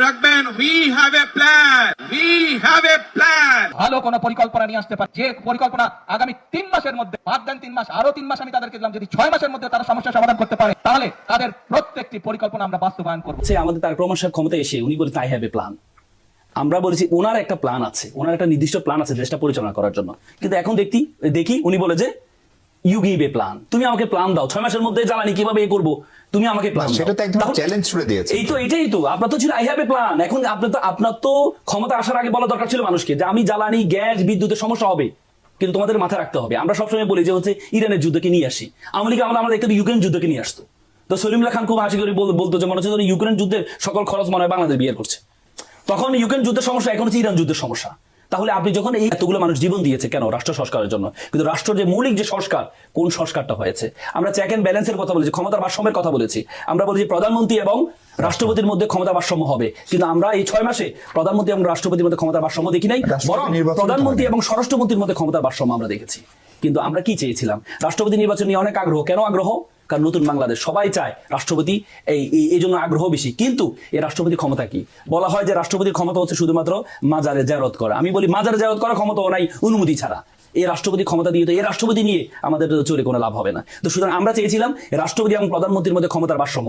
রাখবেন, we have a plan, we have a plan. ভালো কোনো পরিকল্পনা নিয়ে আসতে পারে, যে পরিকল্পনা আগামী 3 মাসের মধ্যে, বাদ দেন 3 মাস, আরো 3 মাস আমি তাদেরকে দিলাম, যদি 6 মাসের মধ্যে তারা সমস্যা সমাধান করতে পারে, তাহলে তাদের প্রত্যেকটি পরিকল্পনা আমরা বাস্তবায়ন করব। আমাদের তার ক্রমশ ক্ষমতা এসে উনি বলেছেন আই হ্যাভ এ প্ল্যান। আমরা বলেছি ওনার একটা প্ল্যান আছে, ওনার একটা নির্দিষ্ট প্ল্যান আছে দেশটা পরিচালনা করার জন্য। কিন্তু এখন দেখি উনি বলে যে ইউ গিভ এ প্ল্যান, তুমি আমাকে প্ল্যান দাও, 6 মাসের মধ্যে জ্বালানি কিভাবে এ করবো, তুমি আমাকে প্ল্যান দাও। সেটা তো একদম চ্যালেঞ্জ ছুড়ে দিয়েছে। এটাই তো আপনার তো ছিল আই হ্যাভ এ প্ল্যান। এখন আপনার তো ক্ষমতা আসার আগে বলা দরকার ছিল মানুষকে যে আমি জ্বালানি, গ্যাস, বিদ্যুতের সমস্যা হবে, কিন্তু তোমাদের মাথায় রাখতে হবে। আমরা সবসময় বলি যে হচ্ছে ইরানের যুদ্ধকে নিয়ে আসি, আওয়ামী লীগ আমরা দেখতে ইউক্রেন যুদ্ধকে নিয়ে আসতো। তো সলিমুল্লাহ খান খুব হাসি করে বলতো যে মনে হচ্ছে ইউক্রেন যুদ্ধের সকল খরচ মনে হয় বাংলাদেশ বিয়ে করছে। তখন ইউক্রেন যুদ্ধের সমস্যা, এখন হচ্ছে ইরান যুদ্ধের সমস্যা। তাহলে আপনি যখন এই এতগুলো মানুষ জীবন দিয়েছে কেন? রাষ্ট্র সংস্কারের জন্য। কিন্তু রাষ্ট্র যে মৌলিক যে সংস্কার, কোন সংস্কারটা হয়েছে? আমরা চেক এন্ড ব্যালেন্সের কথা বলেছি, ক্ষমতার ভারসাম্যের কথা বলেছি। আমরা বলেছি প্রধানমন্ত্রী এবং রাষ্ট্রপতির মধ্যে ক্ষমতা ভারসাম্য হবে, কিন্তু আমরা এই 6 মাসে প্রধানমন্ত্রী এবং রাষ্ট্রপতির মধ্যে ক্ষমতা ভারসাম্য দেখি নাই, বরং প্রধানমন্ত্রী এবং স্বরাষ্ট্রমন্ত্রীর মধ্যে ক্ষমতা ভারসাম্য আমরা দেখেছি। কিন্তু আমরা কি চেয়েছিলাম? রাষ্ট্রপতি নির্বাচন নিয়ে অনেক আগ্রহ। কেন আগ্রহ? কারণ নতুন বাংলাদেশ, সবাই চায় রাষ্ট্রপতি, এই জন্য আগ্রহ বেশি। কিন্তু এই রাষ্ট্রপতি ক্ষমতা কি? বলা হয় যে রাষ্ট্রপতির ক্ষমতা হচ্ছে শুধুমাত্র মাজারে জিয়ারত করা। আমি বলি মাজারে জিয়ারত করার ক্ষমতাও নাই অনুমতি ছাড়া। এই রাষ্ট্রপতি ক্ষমতা দিয়ে তো এই রাষ্ট্রপতি নিয়ে আমাদের চলে কোনো লাভ হবে না। তো সুতরাং আমরা চেয়েছিলাম রাষ্ট্রপতি এবং প্রধানমন্ত্রীর মধ্যে ক্ষমতার ভারসাম্য।